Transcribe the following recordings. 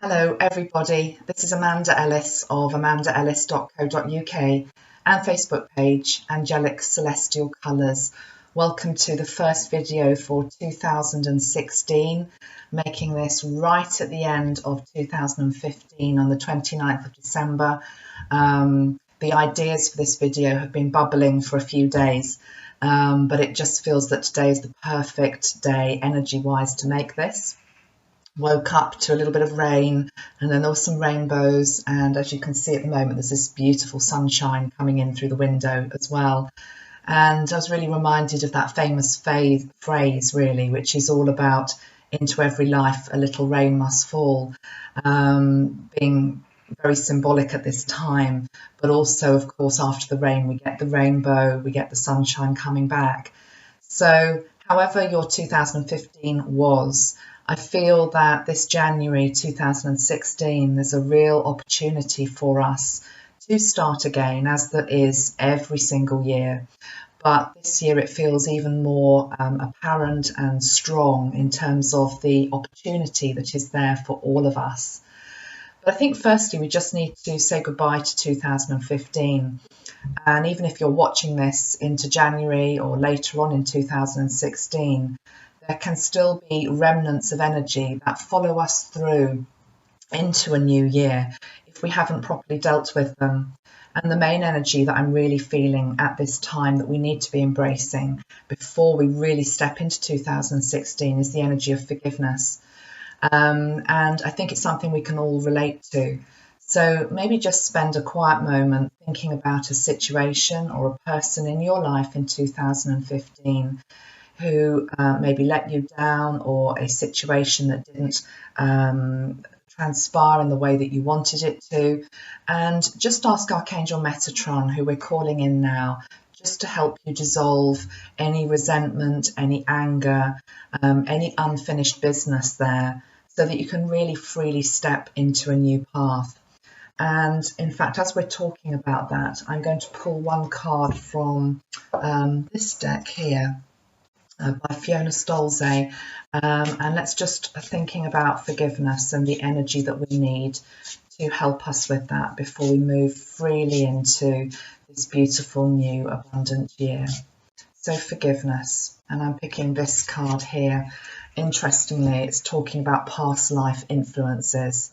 Hello everybody, this is Amanda Ellis of amandaellis.co.uk and Facebook page Angelic Celestial Colours. Welcome to the first video for 2016, making this right at the end of 2015 on the 29th of December. The ideas for this video have been bubbling for a few days, but it just feels that today is the perfect day energy-wise to make this. Woke up to a little bit of rain, and then there were some rainbows, and as you can see at the moment there's this beautiful sunshine coming in through the window as well. And I was really reminded of that famous phrase really, which is all about into every life a little rain must fall, being very symbolic at this time, but also of course after the rain we get the rainbow, we get the sunshine coming back. So however your 2015 was, I feel that this January 2016, there's a real opportunity for us to start again, as there is every single year. But this year it feels even more apparent and strong in terms of the opportunity that is there for all of us. But I think firstly we just need to say goodbye to 2015. And even if you're watching this into January or later on in 2016, there can still be remnants of energy that follow us through into a new year if we haven't properly dealt with them. And the main energy that I'm really feeling at this time that we need to be embracing before we really step into 2016 is the energy of forgiveness. And I think it's something we can all relate to. So maybe just spend a quiet moment thinking about a situation or a person in your life in 2015 who maybe let you down, or a situation that didn't transpire in the way that you wanted it to. And just ask Archangel Metatron, who we're calling in now, just to help you dissolve any resentment, any anger, any unfinished business there, so that you can really freely step into a new path. And in fact, as we're talking about that, I'm going to pull one card from this deck here, by Fiona Stolze, and let's just thinking about forgiveness and the energy that we need to help us with that before we move freely into this beautiful new abundant year. So forgiveness, and I'm picking this card here. Interestingly, it's talking about past life influences,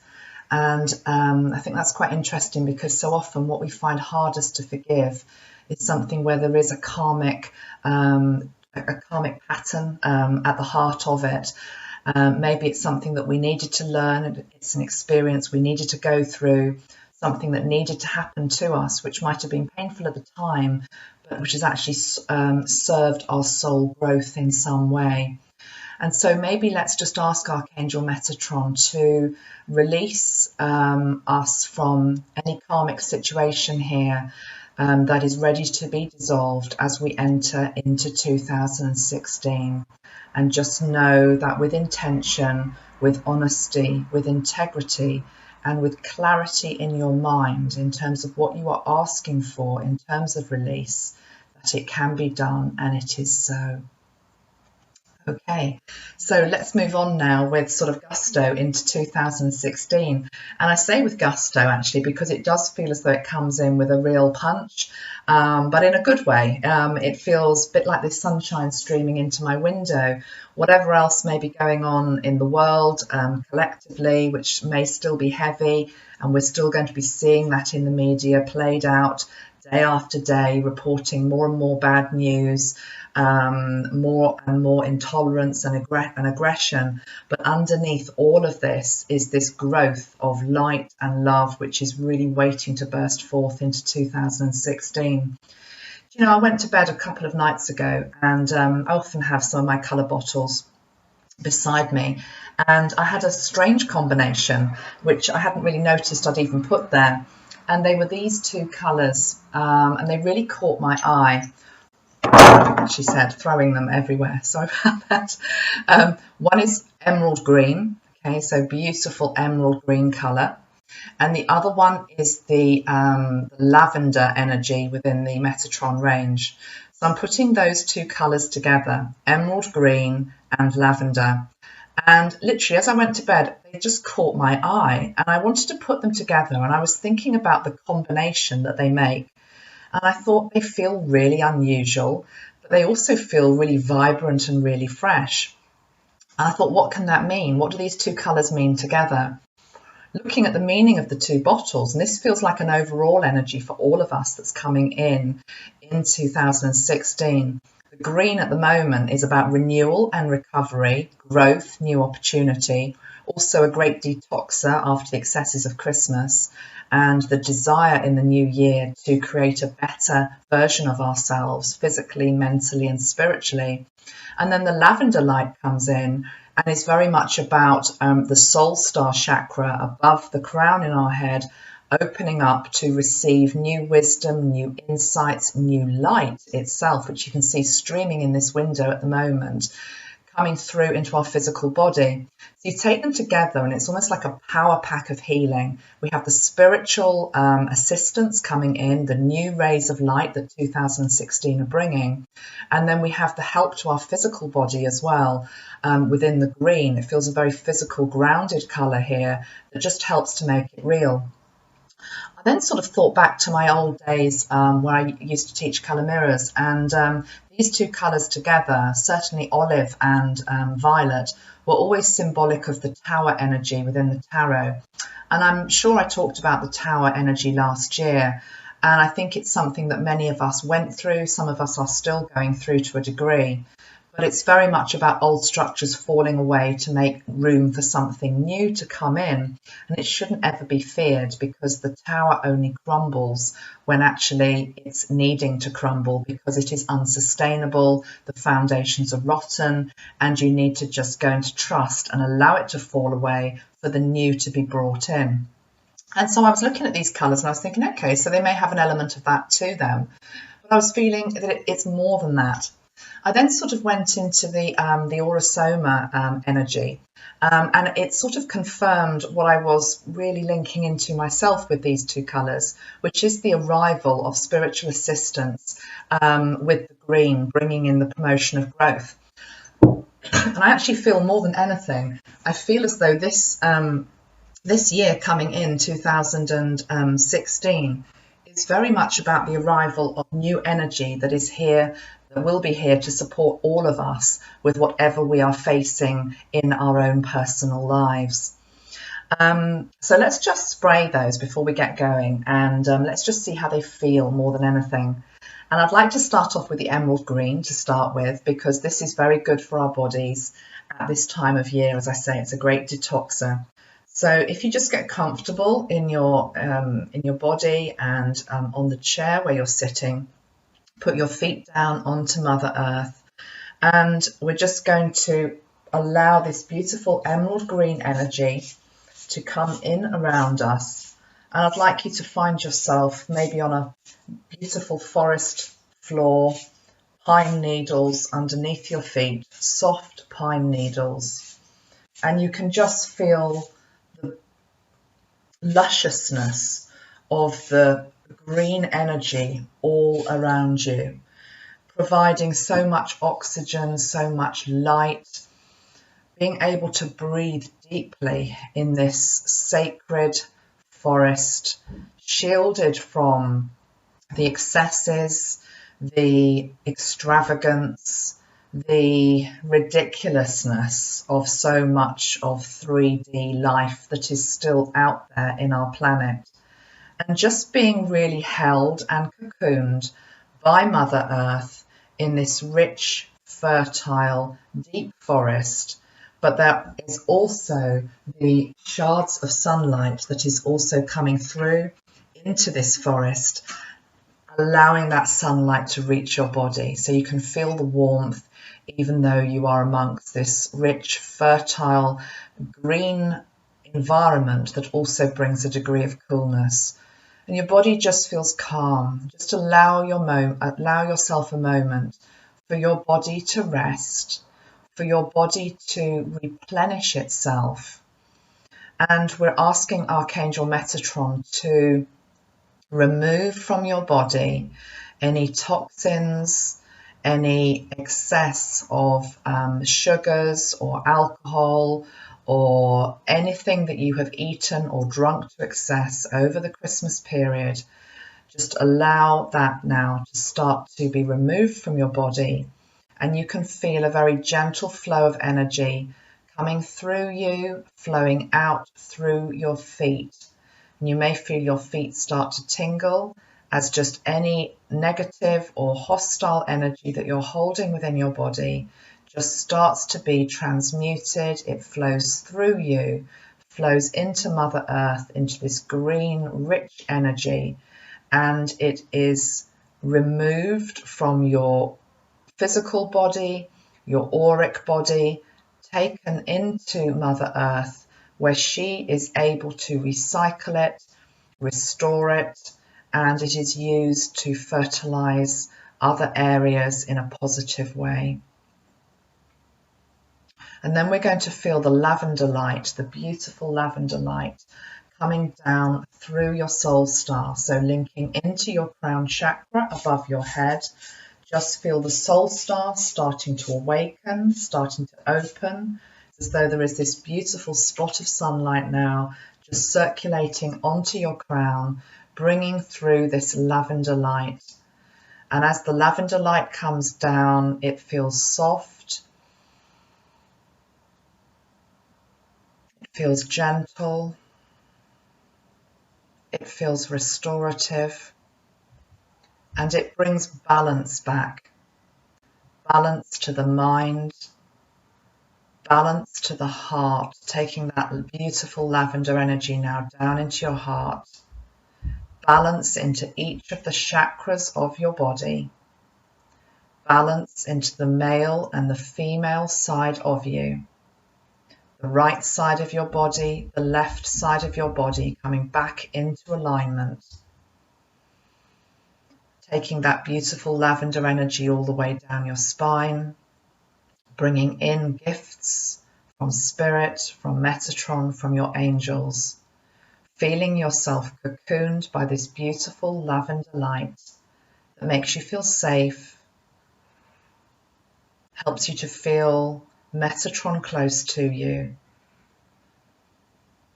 and I think that's quite interesting because so often what we find hardest to forgive is something where there is a karmic pattern at the heart of it. Maybe it's something that we needed to learn, it's an experience we needed to go through, something that needed to happen to us, which might have been painful at the time, but which has actually served our soul growth in some way. And so maybe let's just ask Archangel Metatron to release us from any karmic situation here that is ready to be dissolved as we enter into 2016. And just know that with intention, with honesty, with integrity, and with clarity in your mind in terms of what you are asking for in terms of release, that it can be done, and it is so. Okay, so let's move on now with sort of gusto into 2016. And I say with gusto actually because it does feel as though it comes in with a real punch, but in a good way. It feels a bit like this sunshine streaming into my window. Whatever else may be going on in the world collectively, which may still be heavy, and we're still going to be seeing that in the media played out day after day, reporting more and more bad news, more and more intolerance and aggression. But underneath all of this is this growth of light and love, which is really waiting to burst forth into 2016. You know, I went to bed a couple of nights ago, and I often have some of my colour bottles beside me, and I had a strange combination which I hadn't really noticed I'd even put there, and they were these two colours, and they really caught my eye. She said, throwing them everywhere. Sorry about that. One is emerald green, okay, so beautiful emerald green colour, and the other one is the lavender energy within the Metatron range. So I'm putting those two colours together, emerald green and lavender, And literally, as I went to bed, they just caught my eye, and I wanted to put them together. And I was thinking about the combination that they make. And I thought they feel really unusual, but they also feel really vibrant and really fresh. And I thought, what can that mean? What do these two colours mean together? Looking at the meaning of the two bottles, and this feels like an overall energy for all of us that's coming in 2016. The green at the moment is about renewal and recovery, growth, new opportunity, also a great detoxer after the excesses of Christmas, and the desire in the new year to create a better version of ourselves, physically, mentally, and spiritually. And then the lavender light comes in and is very much about the soul star chakra above the crown in our head, opening up to receive new wisdom, new insights, new light itself, which you can see streaming in this window at the moment, coming through into our physical body. So you take them together and it's almost like a power pack of healing. We have the spiritual assistance coming in, the new rays of light that 2016 are bringing. And then we have the help to our physical body as well. Within the green, it feels a very physical, grounded colour here that just helps to make it real. I then sort of thought back to my old days where I used to teach colour mirrors, and these two colours together, certainly olive and violet, were always symbolic of the tower energy within the tarot. And I'm sure I talked about the tower energy last year, and I think it's something that many of us went through, some of us are still going through to a degree. But it's very much about old structures falling away to make room for something new to come in. And it shouldn't ever be feared, because the tower only crumbles when actually it's needing to crumble, because it is unsustainable, the foundations are rotten, and you need to just go into trust and allow it to fall away for the new to be brought in. And so I was looking at these colours and I was thinking, okay, so they may have an element of that to them. But I was feeling that it's more than that. I then sort of went into the Aurosoma energy, and it sort of confirmed what I was really linking into myself with these two colours, which is the arrival of spiritual assistance with the green, bringing in the promotion of growth. And I actually feel more than anything, I feel as though this year coming in, 2016, is very much about the arrival of new energy that is here, that will be here to support all of us with whatever we are facing in our own personal lives. So let's just spray those before we get going, and let's just see how they feel more than anything. And I'd like to start off with the emerald green to start with, because this is very good for our bodies at this time of year. As I say, it's a great detoxer. So if you just get comfortable in your body and on the chair where you're sitting, put your feet down onto Mother Earth, and we're just going to allow this beautiful emerald green energy to come in around us. And I'd like you to find yourself maybe on a beautiful forest floor, pine needles underneath your feet, soft pine needles, and you can just feel the lusciousness of the green energy all around you, providing so much oxygen, so much light, being able to breathe deeply in this sacred forest, shielded from the excesses, the extravagance, the ridiculousness of so much of 3D life that is still out there in our planet. And just being really held and cocooned by Mother Earth in this rich, fertile, deep forest. But there is also the shards of sunlight that is also coming through into this forest, allowing that sunlight to reach your body. So you can feel the warmth, even though you are amongst this rich, fertile, green environment that also brings a degree of coolness. And your body just feels calm. Just allow yourself a moment for your body to rest, for your body to replenish itself. And we're asking Archangel Metatron to remove from your body any toxins, any excess of sugars or alcohol or anything that you have eaten or drunk to excess over the Christmas period. Just allow that now to start to be removed from your body, and you can feel a very gentle flow of energy coming through you, flowing out through your feet. And you may feel your feet start to tingle as just any negative or hostile energy that you're holding within your body just starts to be transmuted. It flows through you, flows into Mother Earth, into this green, rich energy, and it is removed from your physical body, your auric body, taken into Mother Earth, where she is able to recycle it, restore it, and it is used to fertilize other areas in a positive way. And then we're going to feel the lavender light, the beautiful lavender light, coming down through your soul star. So linking into your crown chakra above your head. Just feel the soul star starting to awaken, starting to open, as though there is this beautiful spot of sunlight now just circulating onto your crown, bringing through this lavender light. And as the lavender light comes down, it feels soft, it feels gentle, it feels restorative, and it brings balance back. Balance to the mind, balance to the heart, taking that beautiful lavender energy now down into your heart. Balance into each of the chakras of your body. Balance into the male and the female side of you. The right side of your body, the left side of your body coming back into alignment. Taking that beautiful lavender energy all the way down your spine, bringing in gifts from Spirit, from Metatron, from your angels. Feeling yourself cocooned by this beautiful lavender light that makes you feel safe, helps you to feel Metatron close to you.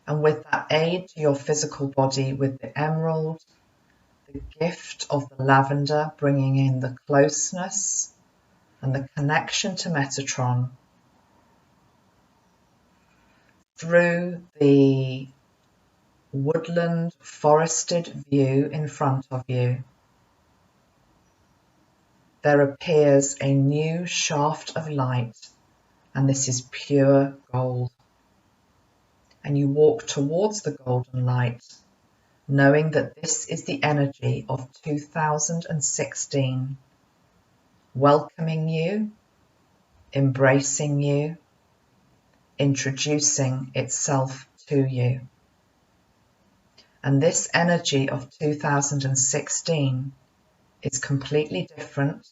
And with that aid to your physical body, with the emerald, the gift of the lavender, bringing in the closeness and the connection to Metatron, through the woodland forested view in front of you, there appears a new shaft of light, and this is pure gold. And you walk towards the golden light, knowing that this is the energy of 2016, welcoming you, embracing you, introducing itself to you. And this energy of 2016 is completely different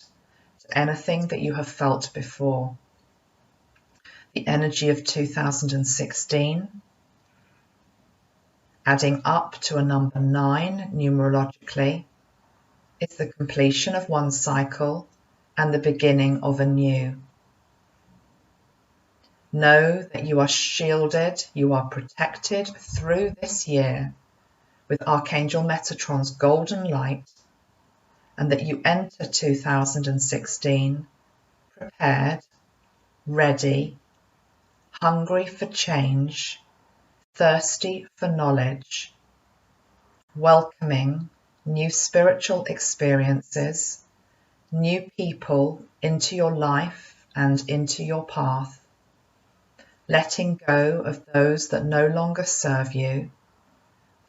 to anything that you have felt before. The energy of 2016, adding up to a number 9 numerologically, is the completion of one cycle and the beginning of a new. Know that you are shielded, you are protected through this year with Archangel Metatron's golden light, and that you enter 2016 prepared, ready, hungry for change, thirsty for knowledge, welcoming new spiritual experiences, new people into your life and into your path, letting go of those that no longer serve you,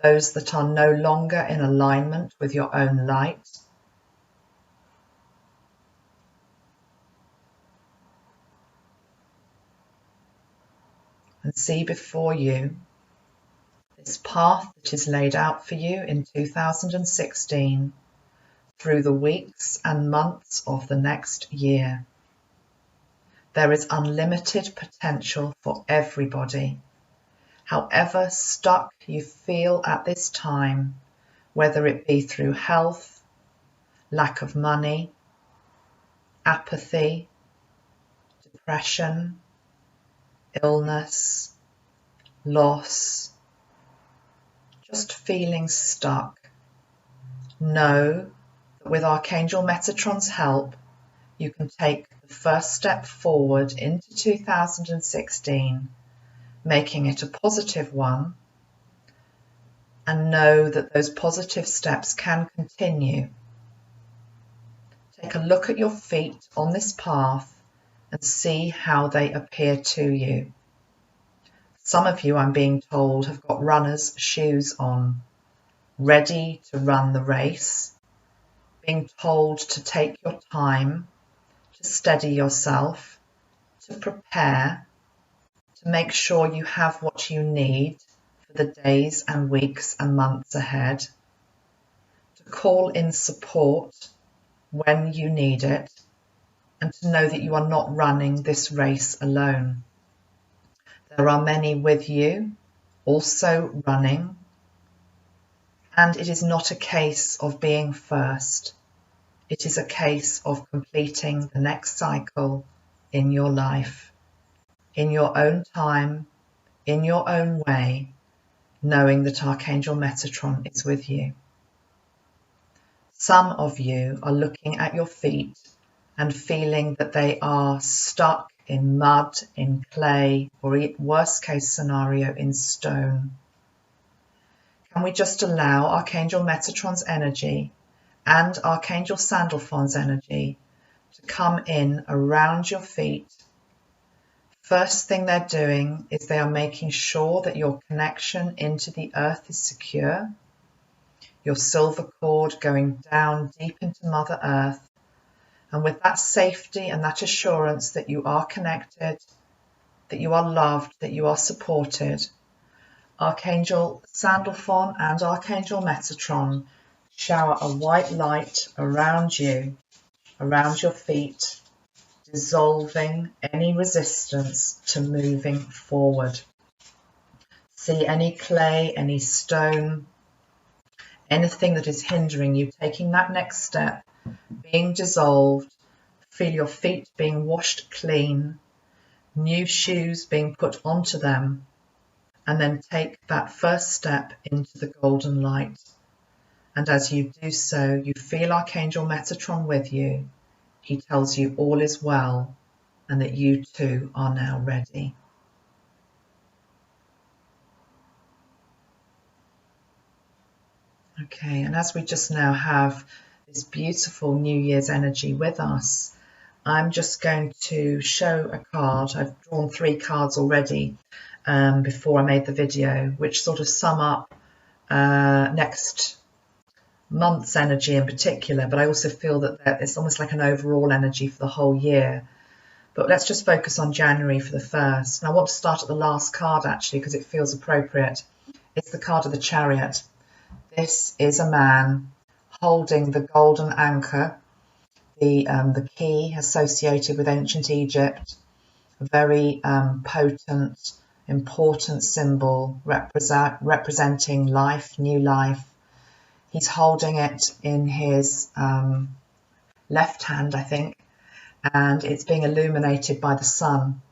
those that are no longer in alignment with your own light. And see before you this path that is laid out for you in 2016 through the weeks and months of the next year. There is unlimited potential for everybody. However stuck you feel at this time, whether it be through health, lack of money, apathy, depression, illness, loss, just feeling stuck. Know that with Archangel Metatron's help, you can take the first step forward into 2016, making it a positive one, and know that those positive steps can continue. Take a look at your feet on this path and see how they appear to you. Some of you, I'm being told, have got runner's shoes on, ready to run the race, being told to take your time, to steady yourself, to prepare, to make sure you have what you need for the days and weeks and months ahead, to call in support when you need it, and to know that you are not running this race alone. There are many with you also running, and it is not a case of being first. It is a case of completing the next cycle in your life, in your own time, in your own way, knowing that Archangel Metatron is with you. Some of you are looking at your feet and feeling that they are stuck in mud, in clay, or worst case scenario, in stone. Can we just allow Archangel Metatron's energy and Archangel Sandalphon's energy to come in around your feet? First thing they're doing is they are making sure that your connection into the earth is secure, your silver cord going down deep into Mother Earth, and with that safety and that assurance that you are connected, that you are loved, that you are supported, Archangel Sandalphon and Archangel Metatron shower a white light around you, around your feet, dissolving any resistance to moving forward. See any clay, any stone, anything that is hindering you taking that next step being dissolved. Feel your feet being washed clean, new shoes being put onto them, and then take that first step into the golden light. And as you do so, you feel Archangel Metatron with you. He tells you all is well and that you too are now ready. Okay, and as we just now have this beautiful New Year's energy with us, I'm just going to show a card. I've drawn 3 cards already before I made the video, which sort of sum up next month's energy in particular, but I also feel that it's almost like an overall energy for the whole year. But let's just focus on January for the first. And I want to start at the last card actually because it feels appropriate. It's the card of the Chariot. This is a man holding the golden anchor, the key associated with ancient Egypt, a very potent, important symbol representing life, new life. He's holding it in his left hand, I think, and it's being illuminated by the sun.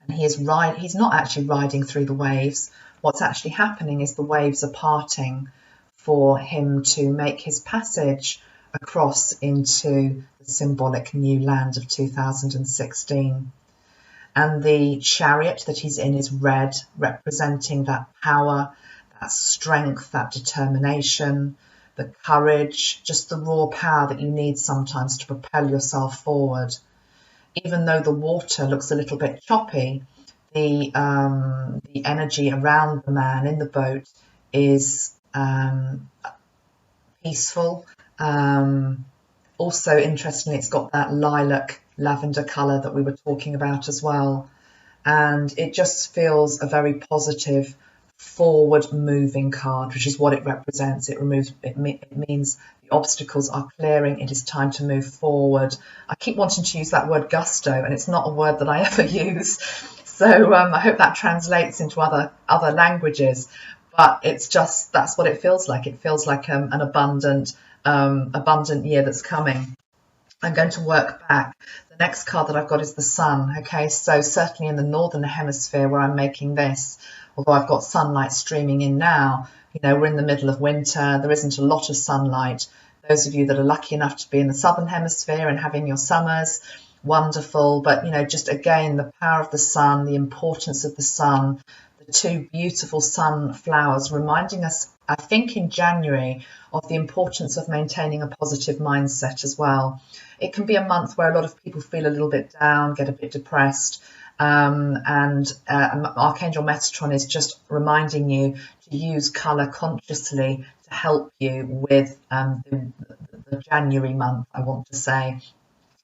And he's not actually riding through the waves. What's actually happening is the waves are parting for him to make his passage across into the symbolic new land of 2016. And the chariot that he's in is red, representing that power, that strength, that determination, the courage, just the raw power that you need sometimes to propel yourself forward. Even though the water looks a little bit choppy, the energy around the man in the boat is peaceful. Also, interestingly, it's got that lilac lavender colour that we were talking about as well. And it just feels a very positive, forward moving card, which is what it represents. It means the obstacles are clearing. It is time to move forward. I keep wanting to use that word gusto, and it's not a word that I ever use. So I hope that translates into other languages. But it's just, that's what it feels like. It feels like an abundant year that's coming. I'm going to work back. The next card that I've got is the sun. Okay, so certainly in the northern hemisphere where I'm making this, although I've got sunlight streaming in now, you know, we're in the middle of winter, there isn't a lot of sunlight. Those of you that are lucky enough to be in the southern hemisphere and having your summers, wonderful. But, you know, just again, the power of the sun, the importance of the sun, the two beautiful sunflowers reminding us, I think in January, of the importance of maintaining a positive mindset as well. It can be a month where a lot of people feel a little bit down, get a bit depressed, and Archangel Metatron is just reminding you to use colour consciously to help you with the January month, I want to say,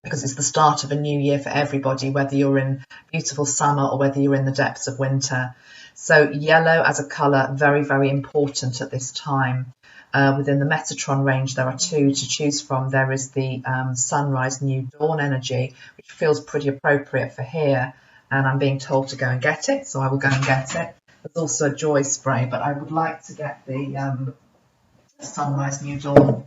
because it's the start of a new year for everybody, whether you're in beautiful summer or whether you're in the depths of winter. So yellow as a colour, very, very important at this time. Within the Metatron range, there are two to choose from. There is the sunrise, new dawn energy, which feels pretty appropriate for here. And I'm being told to go and get it, so I will go and get it. There's also a joy spray, but I would like to get the sunrise, new dawn.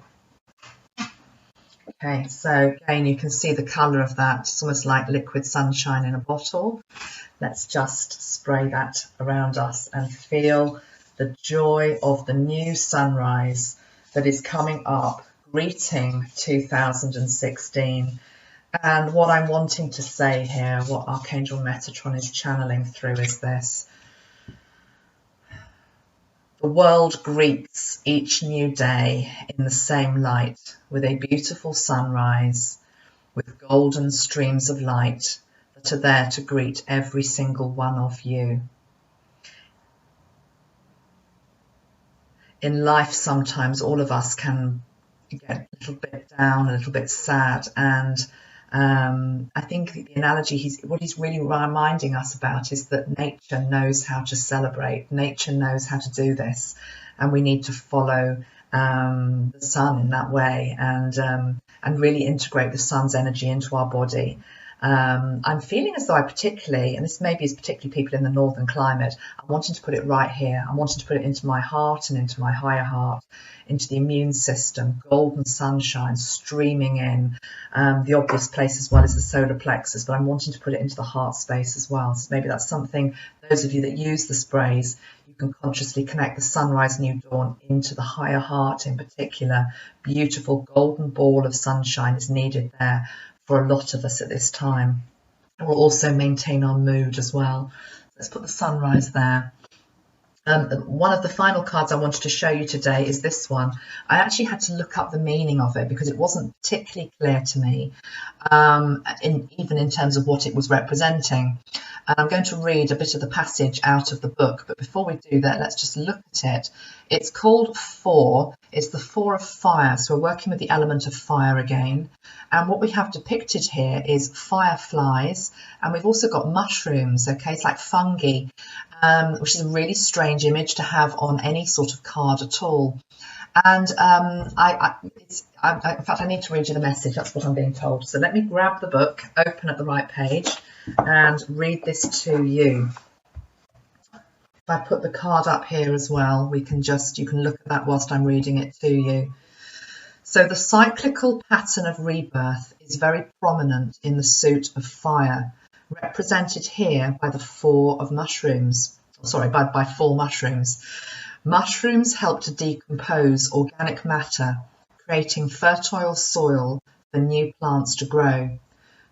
Okay, so again, you can see the colour of that. It's almost like liquid sunshine in a bottle. Let's just spray that around us and feel the joy of the new sunrise that is coming up, greeting 2016. And what I'm wanting to say here, what Archangel Metatron is channeling through is this. The world greets each new day in the same light, with a beautiful sunrise, with golden streams of light that are there to greet every single one of you. In life, sometimes all of us can get a little bit down, a little bit sad, and I think the analogy what he's really reminding us about is that nature knows how to celebrate. Nature knows how to do this, and we need to follow the sun in that way and really integrate the sun's energy into our body. I'm feeling as though I particularly, and this maybe is particularly people in the northern climate, I'm wanting to put it right here. I'm wanting to put it into my heart and into my higher heart, into the immune system, golden sunshine streaming in. The obvious place as well is the solar plexus, but I'm wanting to put it into the heart space as well. So maybe that's something, those of you that use the sprays, you can consciously connect the sunrise, new dawn into the higher heart in particular. Beautiful golden ball of sunshine is needed there for a lot of us at this time. It will also maintain our mood as well. Let's put the sunrise there. One of the final cards I wanted to show you today is this one. I actually had to look up the meaning of it because it wasn't particularly clear to me, even in terms of what it was representing. And I'm going to read a bit of the passage out of the book, but before we do that, let's just look at it. It's called Four. It's the Four of Fire, so we're working with the element of fire again. And what we have depicted here is fireflies, and we've also got mushrooms, okay? It's like fungi, which is a really strange image to have on any sort of card at all. And in fact, I need to read you the message. That's what I'm being told. So let me grab the book, open at the right page, and read this to you. If I put the card up here as well, you can look at that whilst I'm reading it to you. So the cyclical pattern of rebirth is very prominent in the suit of fire, represented here by the four of mushrooms. Sorry, by four mushrooms. Mushrooms help to decompose organic matter, creating fertile soil for new plants to grow.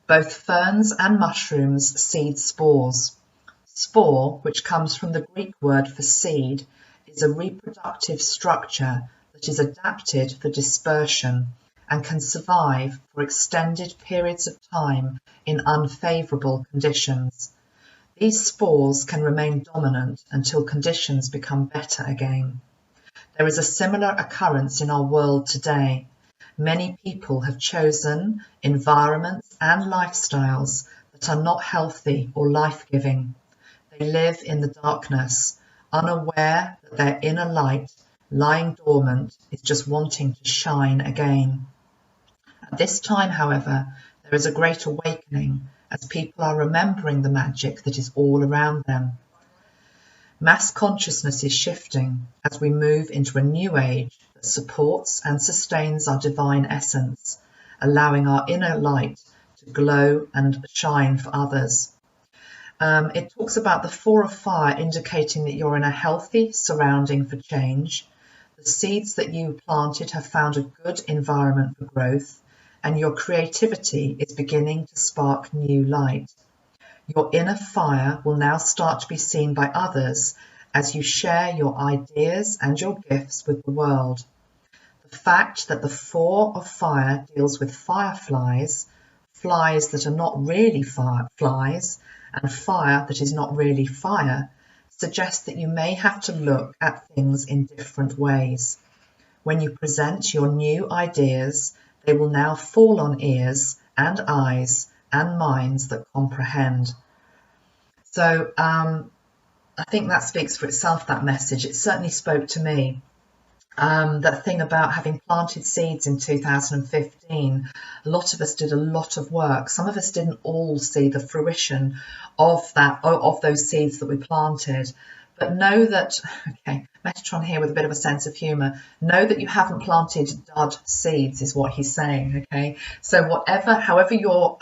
Both ferns and mushrooms seed spores. Spore, which comes from the Greek word for seed, is a reproductive structure that is adapted for dispersion and can survive for extended periods of time in unfavourable conditions. These spores can remain dominant until conditions become better again. There is a similar occurrence in our world today. Many people have chosen environments and lifestyles that are not healthy or life-giving. They live in the darkness, unaware that their inner light, lying dormant, is just wanting to shine again. At this time, however, there is a great awakening as people are remembering the magic that is all around them. Mass consciousness is shifting as we move into a new age that supports and sustains our divine essence allowing our inner light to glow and shine for others. It talks about the 4 of fire, indicating that you're in a healthy surrounding for change. The seeds that you planted have found a good environment for growth, and your creativity is beginning to spark new light. Your inner fire will now start to be seen by others as you share your ideas and your gifts with the world. The fact that the 4 of fire deals with fireflies, flies that are not really flies, and fire that is not really fire, suggests that you may have to look at things in different ways. When you present your new ideas, they will now fall on ears and eyes and minds that comprehend. So I think that speaks for itself, that message. It certainly spoke to me. That thing about having planted seeds in 2015, a lot of us did a lot of work. Some of us didn't all see the fruition of those seeds that we planted. But know that, okay, Metatron here with a bit of a sense of humour, know that you haven't planted dud seeds is what he's saying, okay? So however you're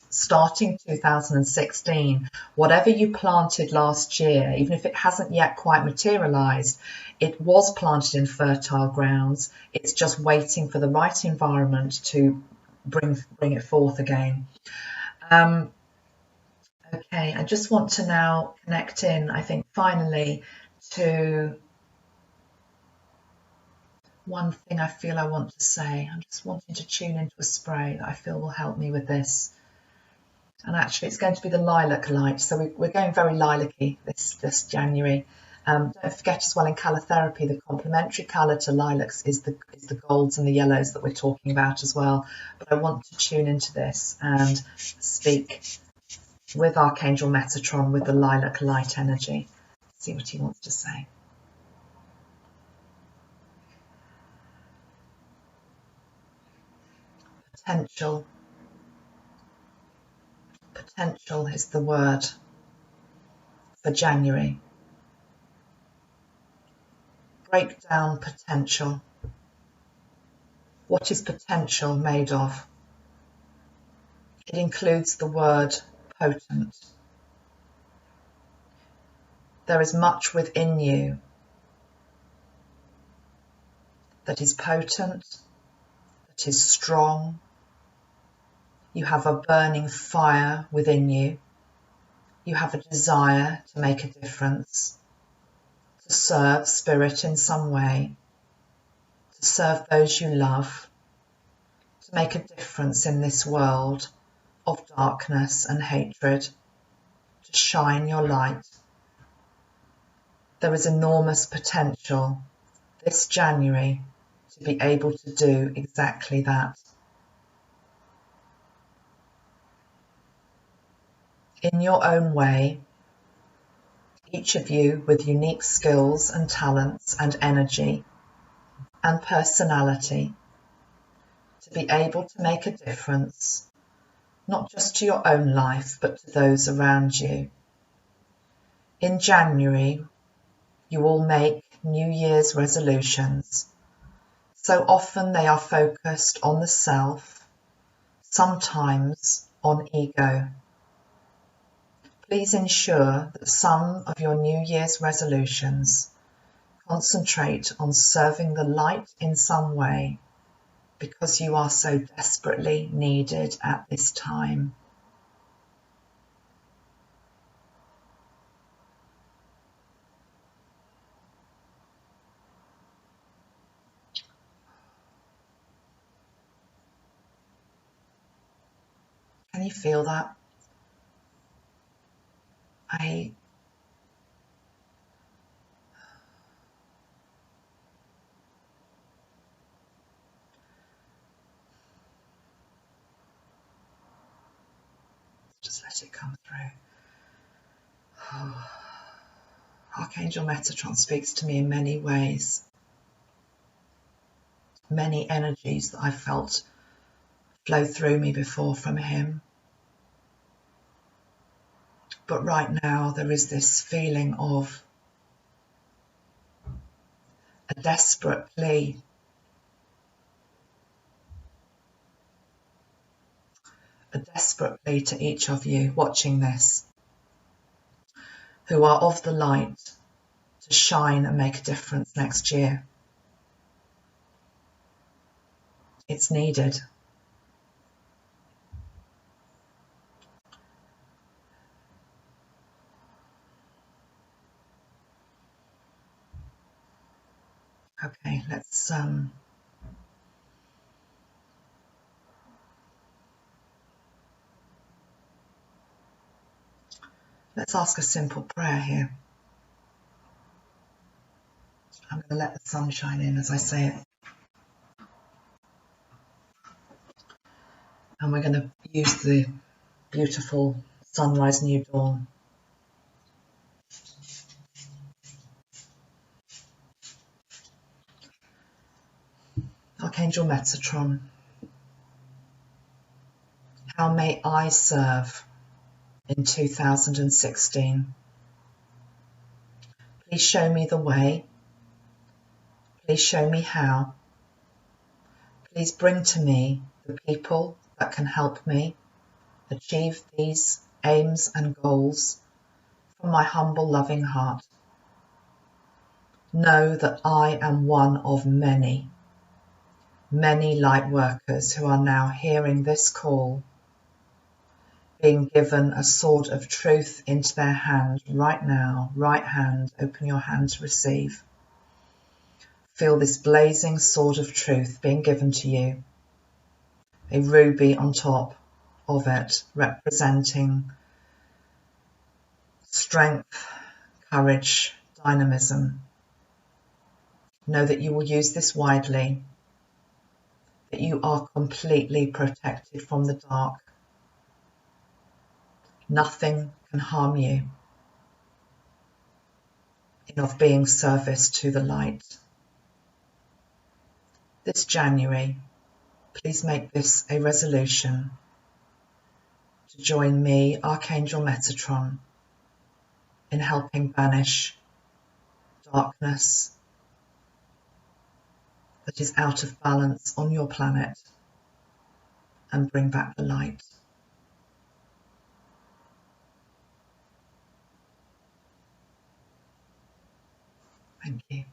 starting 2016, whatever you planted last year, even if it hasn't yet quite materialised, it was planted in fertile grounds. It's just waiting for the right environment to bring it forth again. Okay, I just want to now connect in, I think, finally, to one thing I feel I want to say. I'm just wanting to tune into a spray that I feel will help me with this. And actually, it's going to be the lilac light. So we're going very lilac-y this January. Don't forget as well, in colour therapy, the complementary colour to lilacs is the golds and the yellows that we're talking about as well. But I want to tune into this and speak with Archangel Metatron with the lilac light energy. See what he wants to say. Potential. Potential is the word for January. Break down potential. What is potential made of? It includes the word potent. There is much within you that is potent, that is strong. You have a burning fire within you. You have a desire to make a difference, to serve spirit in some way, to serve those you love, to make a difference in this world of darkness and hatred, to shine your light. There is enormous potential this January to be able to do exactly that. In your own way, each of you with unique skills and talents and energy and personality, to be able to make a difference, not just to your own life, but to those around you. In January, you all make New Year's resolutions. So often they are focused on the self, sometimes on ego. Please ensure that some of your New Year's resolutions concentrate on serving the light in some way, because you are so desperately needed at this time. Can you feel that? Just let it come through. Oh. Archangel Metatron speaks to me in many ways. Many energies that I felt flow through me before from him. But right now there is this feeling of a desperate plea. a desperate plea to each of you watching this, who are of the light, to shine and make a difference next year. It's needed. Okay, let's ask a simple prayer here. I'm going to let the sun shine in as I say it. And we're going to use the beautiful sunrise, new dawn. Archangel Metatron, how may I serve in 2016? Please show me the way. Please show me how. Please bring to me the people that can help me achieve these aims and goals from my humble, loving heart. Know that I am one of many light workers who are now hearing this call, being given a sword of truth into their hand right now. Right hand, open your hand to receive. Feel this blazing sword of truth being given to you. A ruby on top of it, representing strength, courage, dynamism. Know that you will use this widely, that you are completely protected from the dark. Nothing can harm you in of being service to the light. This January, please make this a resolution to join me, Archangel Metatron, in helping banish darkness that is out of balance on your planet and bring back the light. Thank you.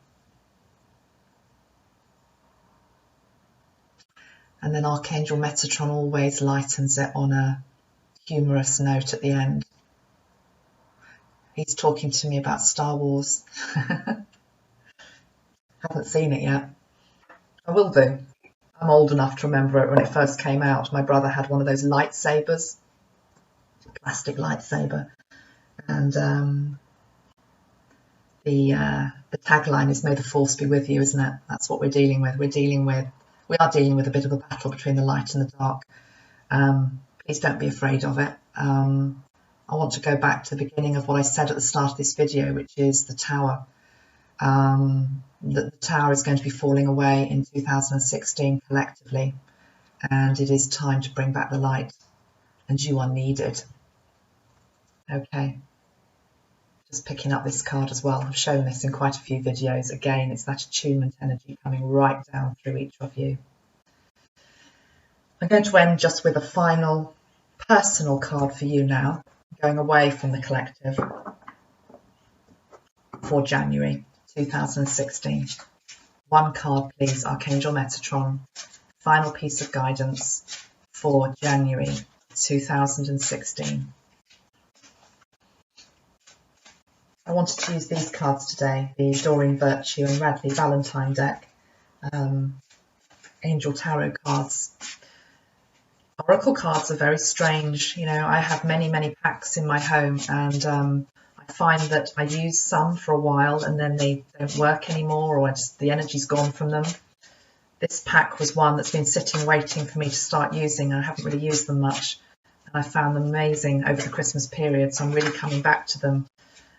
And then Archangel Metatron always lightens it on a humorous note at the end. He's talking to me about Star Wars. Haven't seen it yet. I will do. I'm old enough to remember it when it first came out. My brother had one of those lightsabers, plastic lightsaber, and the tagline is "May the Force be with you," isn't it? That's what we're dealing with. We are dealing with a bit of a battle between the light and the dark. Please don't be afraid of it. I want to go back to the beginning of what I said at the start of this video, which is the tower. That the tower is going to be falling away in 2016 collectively, and it is time to bring back the light, and you are needed. Okay, just picking up this card as well. I've shown this in quite a few videos. Again, it's that attunement energy coming right down through each of you. I'm going to end just with a final personal card for you now, going away from the collective for January 2016. One card, please, Archangel Metatron. Final piece of guidance for January 2016. I wanted to use these cards today, the Doreen Virtue and Radley Valentine deck, Angel Tarot cards. Oracle cards are very strange. You know, I have many packs in my home, and I find that I use some for a while and then they don't work anymore, or the energy's gone from them. This pack was one that's been sitting waiting for me to start using. I haven't really used them much, and I found them amazing over the Christmas period, so I'm really coming back to them.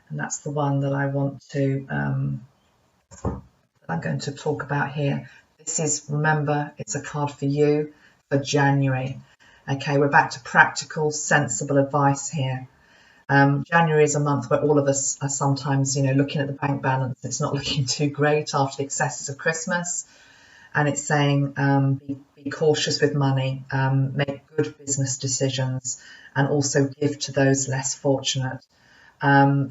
And that's the one that I want to, that I'm going to talk about here. This is, remember, it's a card for you for January. Okay, we're back to practical, sensible advice here. January is a month where all of us are sometimes, you know, looking at the bank balance. It's not looking too great after the excesses of Christmas. and it's saying be cautious with money, make good business decisions, and also give to those less fortunate.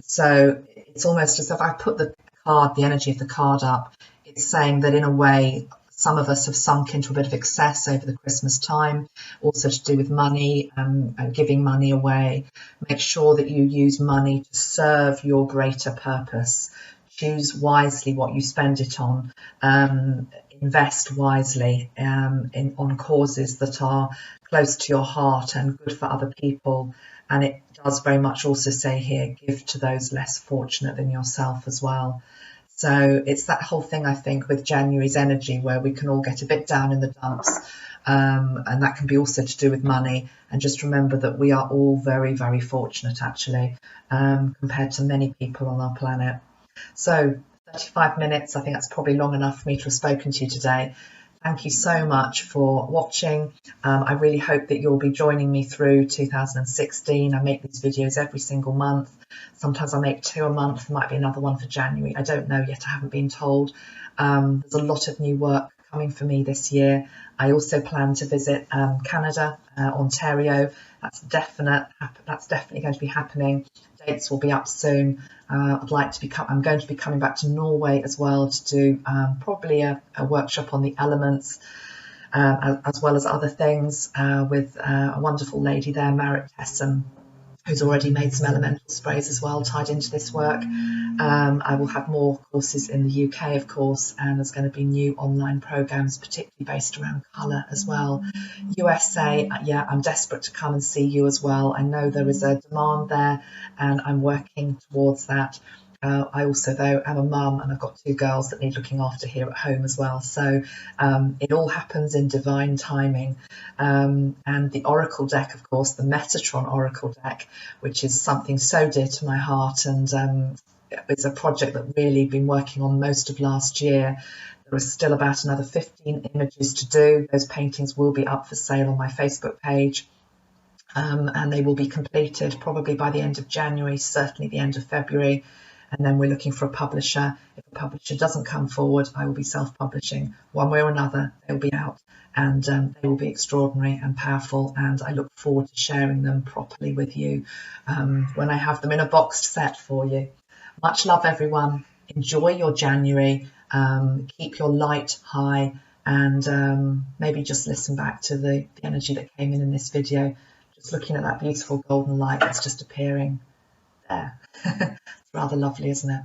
So it's almost as if I put the card, the energy of the card up, it's saying that in a way, some of us have sunk into a bit of excess over the Christmas time, also to do with money and giving money away. Make sure that you use money to serve your greater purpose. Choose wisely what you spend it on. Invest wisely on causes that are close to your heart and good for other people. And it does very much also say here, give to those less fortunate than yourself as well. So it's that whole thing, I think, with January's energy where we can all get a bit down in the dumps. And that can be also to do with money. And just remember that we are all very, very fortunate, actually, compared to many people on our planet. So 35 minutes, I think that's probably long enough for me to have spoken to you today. Thank you so much for watching. I really hope that you'll be joining me through 2016. I make these videos every single month. Sometimes I make 2 a month. There might be another one for January. I don't know yet. I haven't been told. There's a lot of new work coming for me this year. I also plan to visit Canada, Ontario. That's definitely going to be happening. Dates will be up soon. I'm going to be coming back to Norway as well to do probably a workshop on the elements, as well as other things with a wonderful lady there, Marit Tessen, who's already made some elemental sprays as well tied into this work. I will have more courses in the UK, of course, and there's going to be new online programs, particularly based around colour as well. USA, yeah, I'm desperate to come and see you as well. I know there is a demand there and I'm working towards that. I also, though, am a mum and I've got 2 girls that need looking after here at home as well. So it all happens in divine timing. And the Oracle deck, of course, the Metatron Oracle deck, which is something so dear to my heart, and it's a project that really been working on most of last year. There is still about another 15 images to do. Those paintings will be up for sale on my Facebook page. And they will be completed probably by the end of January, certainly the end of February. And then we're looking for a publisher. If a publisher doesn't come forward, I will be self-publishing. One way or another, they'll be out, and they will be extraordinary and powerful. And I look forward to sharing them properly with you when I have them in a boxed set for you. Much love, everyone. Enjoy your January. Keep your light high, and maybe just listen back to the energy that came in this video. Just looking at that beautiful golden light that's just appearing there. It's rather lovely, isn't it?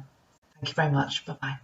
Thank you very much. Bye-bye.